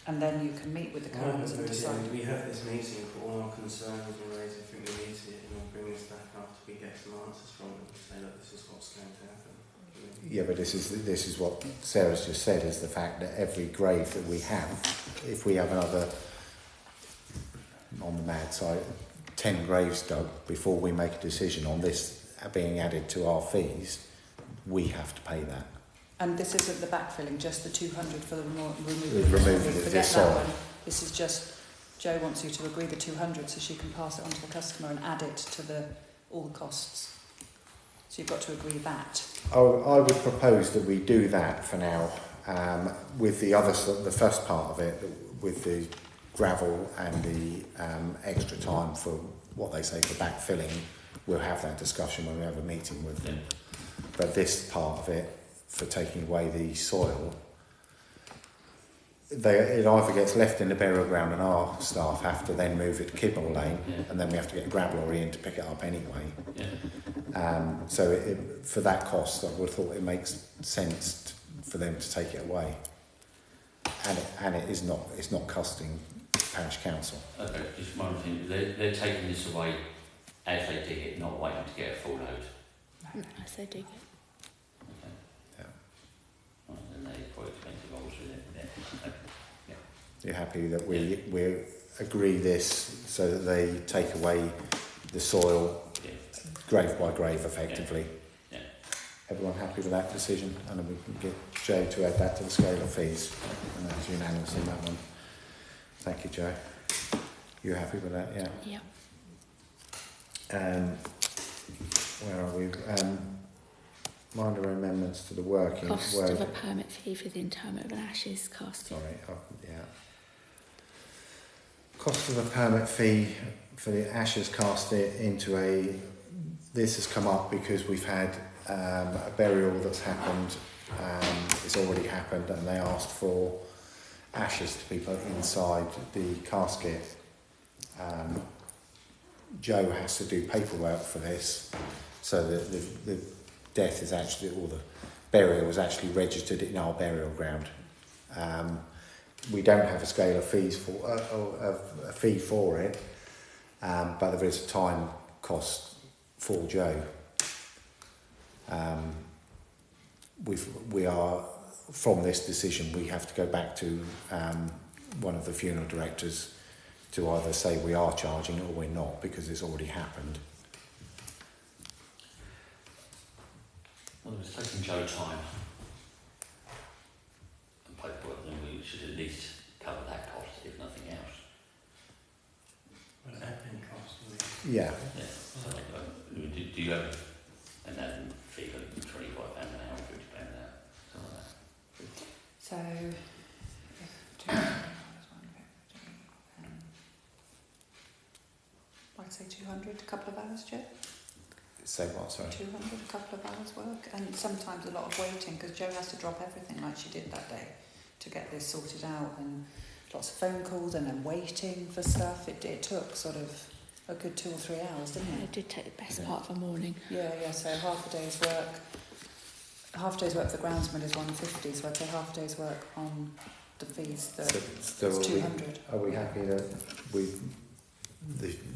And then you can meet with the currents and decide. We have this meeting for all our concerns and raised. I think we need to, bring this back after we get some answers from them and say that this is what's going to happen. yeah, but this is what Sarah's just said, is the fact that every grave that we have, if we have another, on the mad side, 10 graves dug before we make a decision on this being added to our fees, we have to pay that. And this isn't the backfilling, just the 200 for the removal. Forget Forget that one. This is just, Joe wants you to agree the 200 so she can pass it on to the customer and add it to all the costs. So you've got to agree that. I would propose that we do that for now, with the first part of it, with the gravel and the extra time for what they say for backfilling. We'll have that discussion when we have a meeting with them. But this part of it, for taking away the soil, it either gets left in the burial ground and our staff have to then move it to Kidmore Lane, and then we have to get a grab lorry in to pick it up anyway. So for that cost, I would have thought it makes sense for them to take it away, and it's not costing parish council. Okay, just one thing, they're taking this away as they dig it, not waiting to get a full load. As they dig it. Okay. Yeah. Right, then they're quite expensive, obviously. You're happy that we agree this so that they take away the soil grave by grave effectively? Yeah. Everyone happy with that decision? And then we can get Joe to add that to the scale of fees. And that's unanimous on that one. Thank you, Joe. You happy with that? Yeah. Yeah. Where are we? Minor amendments to the working. Cost of a permit fee for the interment of an ashes casket. Sorry, yeah. Cost of a permit fee for the ashes casket into a... This has come up because we've had a burial that's happened, it's already happened, and they asked for ashes to be put inside the casket. Joe has to do paperwork for this, so that the death is actually, or the burial is actually registered in our burial ground. We don't have a scale of fees for a fee for it, but there is a time cost for Joe. We are, from this decision, we have to go back to one of the funeral directors to either say we are charging or we're not, because it's already happened. Well, it's taking Joe time and paperwork, then we should at least cover that cost, if nothing else. Well, admin costs, Yeah. Yeah. So, do you have an admin fee of £25 an hour, £50 an hour, something like that? So, I'd say 200, a couple of hours, Joe? Say what, sorry? 200, a couple of hours work, and sometimes a lot of waiting because Joe has to drop everything like she did that day to get this sorted out, and lots of phone calls and then waiting for stuff. It took sort of a good 2 or 3 hours, didn't Yeah, it? it did take the best part of a morning. Yeah, so half a day's work for the groundsman is 150, so I'd say half a day's work on the fees, So it's 200. Are we happy that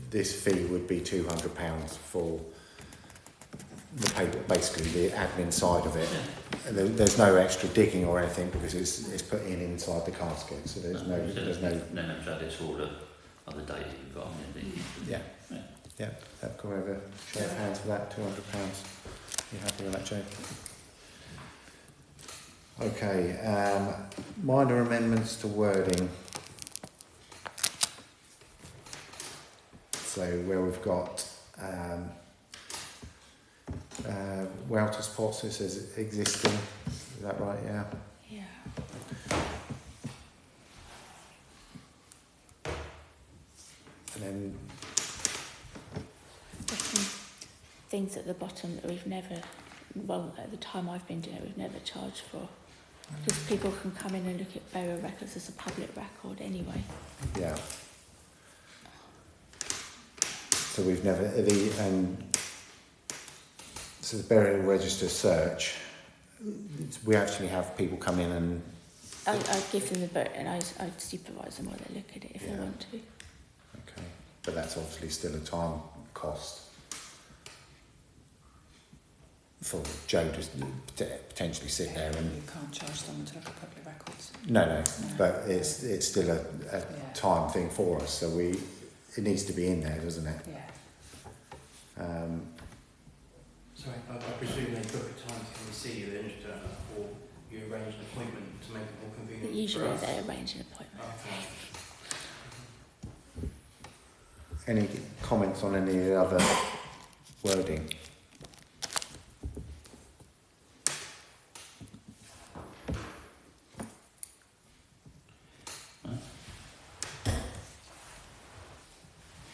this fee would be £200 for the paper, basically the admin side of it? And there's no extra digging or anything because it's put inside the casket, so there's no. No, so it's all the other data you've got. Yeah. Can we have a show of hands for that? £200. You happy with that, Joe? Okay. Minor amendments to wording. So where we've got Welter spots, it says existing. Is that right? Yeah. Yeah. And then There's some things at the bottom that we've never, well, at the time I've been doing it, we've never charged for. Because people can come in and look at burial records as a public record anyway. yeah. So we've never so the burial register search. We actually have people come in and I give them the book and I supervise them while they look at it if they want to. okay, but that's obviously still a time cost for Joe to potentially sit there and. You can't charge someone to look at public records. No, but it's still a time thing for us. So it needs to be in there, doesn't it? Yeah. Sorry, I presume they book a time to come and see you then, or you arrange an appointment to make it more convenient But usually for us? they arrange an appointment. Okay. Any comments on any of the other wording?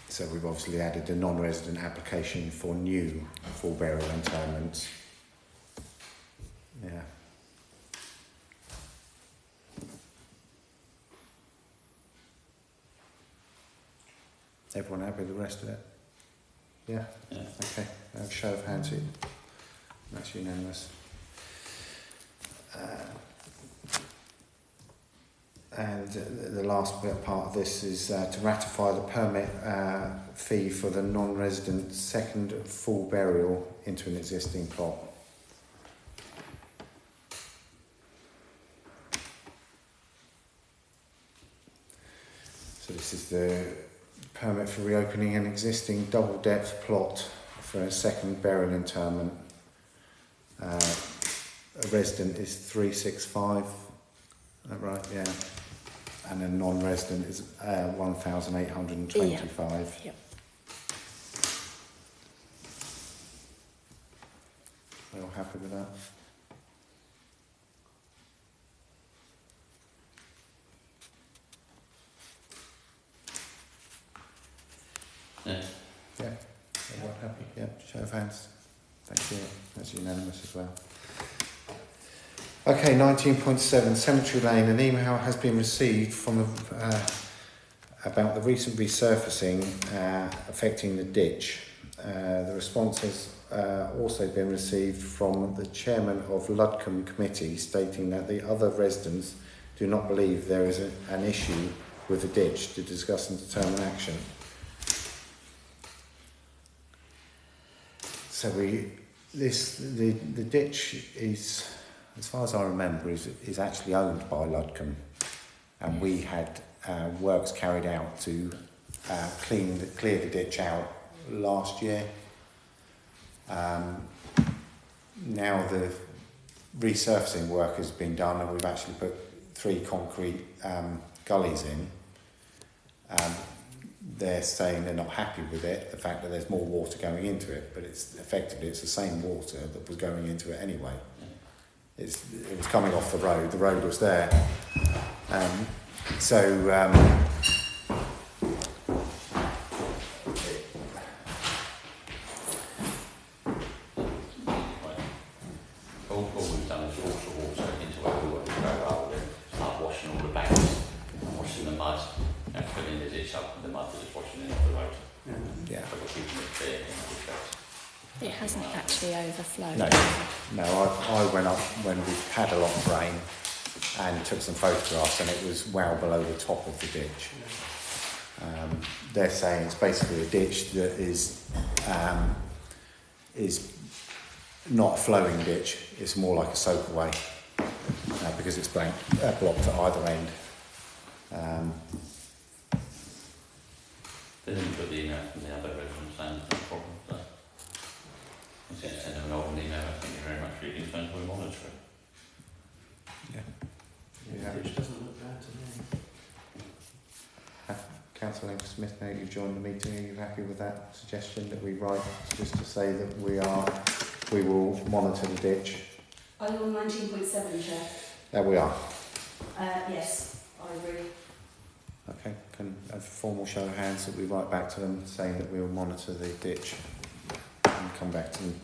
So we've obviously added a non-resident application for new full burial interments. Yeah. Everyone happy with the rest of it? Yeah? Yeah. Okay, show of hands here. That's unanimous. And the last bit part of this is to ratify the permit fee for the non-resident second full burial into an existing plot. So this is the permit for reopening an existing double depth plot for a second burial interment. A resident is 365, is that right? Yeah. And a non-resident is 1,825. Yep. Are you all happy with that? Yeah. Yeah. Everyone happy? Yeah. Show of hands. Thank you. That's unanimous as well. Okay, 19.7 Cemetery Lane. An email has been received from about the recent resurfacing affecting the ditch. The response has also been received from the chairman of Ludcombe Committee, stating that the other residents do not believe there is an issue with the ditch to discuss and determine action. So the ditch is, as far as I remember, is actually owned by Ludcombe, and we had works carried out to clear the ditch out last year. Now the resurfacing work has been done, and we've actually put 3 concrete gullies in. They're saying they're not happy with it, the fact that there's more water going into it, but it's effectively the same water that was going into it anyway. It was coming off the road was there. All we've done is force the water into where we want to go rather than start washing all the banks and washing them mud, filling the ditch up with the mud that is washing in off the road. Yeah. So we're keeping it clear in that respect. It hasn't actually overflowed. No, I went up when we had a lot of rain and took some photographs, and it was well below the top of the ditch. They're saying it's basically a ditch that is not a flowing ditch. It's more like a soakaway because it's blocked at either end. They didn't put the email from the other residents saying there's no problem, so I'm going to send them an old email. Thank you very much for your concerns. We'll monitor it. Yeah. Which doesn't look bad to me. Councillor Smith, now you've joined the meeting, are you happy with that suggestion that we write just to say that we will monitor the ditch? Are you on 19.7, Chair? There we are. Yes, I agree. Okay, can a formal show of hands that we write back to them saying that we will monitor the ditch and come back to them.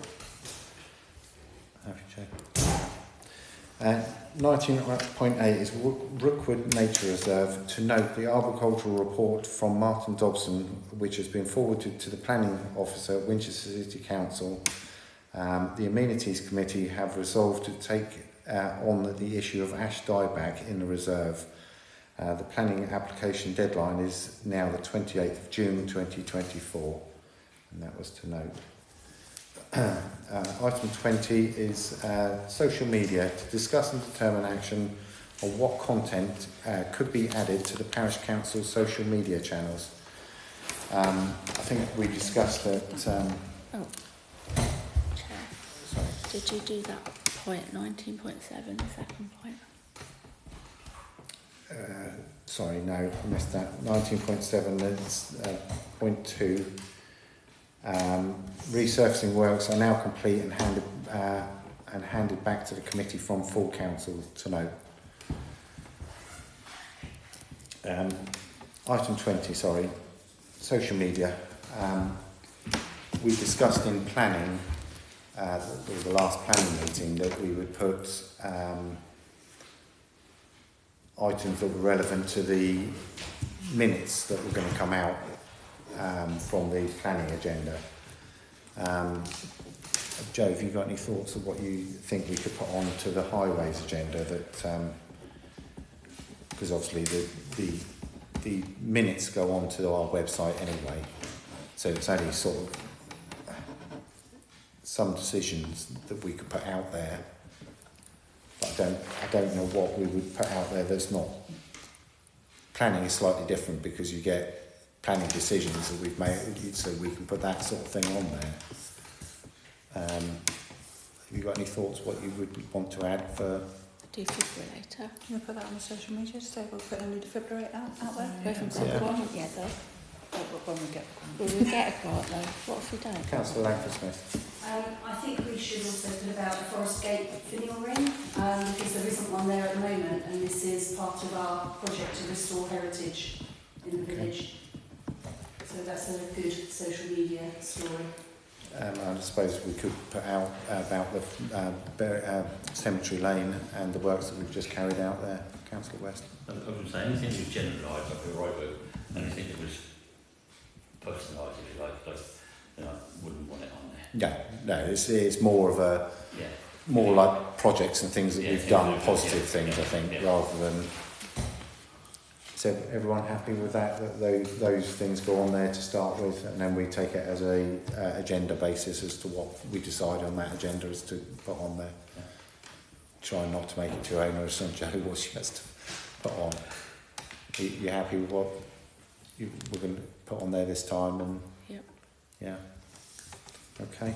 Happy, Chair. 19.8 is Rookwood Nature Reserve. To note, the arboricultural report from Martin Dobson, which has been forwarded to the Planning Officer at Winchester City Council. The Amenities Committee have resolved to take on the issue of ash dieback in the reserve. The planning application deadline is now the 28th of June 2024, and that was to note. Item 20 is social media, to discuss and determine action on what content could be added to the Parish Council's social media channels. I think we discussed that. Chair, Sorry. did you do that point 19.7, the second point? Sorry, no, I missed that. 19.7 is point 2. Resurfacing works are now complete and handed back to the committee from full council to note. Item 20, sorry, social media. We discussed in planning, the last planning meeting, that we would put items that were relevant to the minutes that were going to come out from the planning agenda. Joe, have you got any thoughts of what you think we could put on to the highways agenda? That because obviously the minutes go on to our website anyway, so it's only sort of some decisions that we could put out there. But I don't know what we would put out there that's not. Planning is slightly different because you get planning decisions that we've made, so we can put that sort of thing on there. Have you got any thoughts what you would want to add for? Defibrillator. Can we put that on the social media to say we'll put a new defibrillator out there? We haven't got Yeah. a grant yet though. When we get the grant. Will we get a grant though? What if we don't? Councillor Langford-Smith. I think we should also put about the Forest Gate finial ring, because there isn't one there at the moment, and this is part of our project to restore heritage in the village. So that's a good social media story. I suppose we could put out about the Cemetery Lane and the works that we've just carried out there. Councillor West. I was going to say, anything that was generalised, I'd be right with. Anything that was personalised, if you like, I wouldn't want it on there. No, it's more of a Yeah. more like projects and things that Yeah, we've done, yeah, positive yeah, things, I think, yeah. rather than. So everyone happy with that? That those things go on there to start with, and then we take it as a agenda basis as to what we decide on that agenda as to put on there. Yeah. Try not to make it too onerous on Joe what she has to put on. You happy with what we're going to put on there this time? And Yep. yeah. Okay.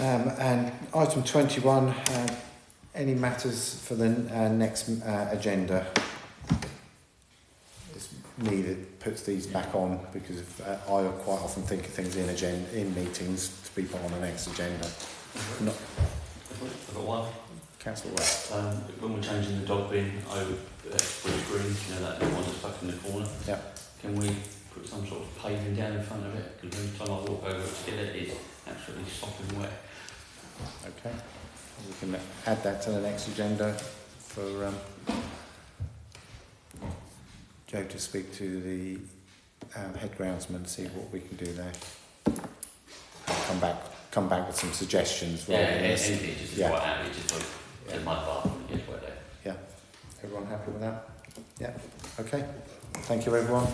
And item 21. Any matters for the next agenda? It's me that puts these back on because I quite often think of things in meetings to be put on the next agenda. Not I've got one. Councillor West. When we're changing the dog bin over Spruce Green, that little one that's stuck in the corner. Yeah. Can we put some sort of paving down in front of it? Because every time I walk over to get it, it's absolutely sopping wet. Okay. We can add that to the next agenda for Joe to speak to the head groundsman, see what we can do there. Come back with some suggestions. Yeah, rather than this. anything, just Yeah. quite happy, just like, in my bathroom, yes, right there. Everyone happy with that? Yeah. Okay. Thank you, everyone.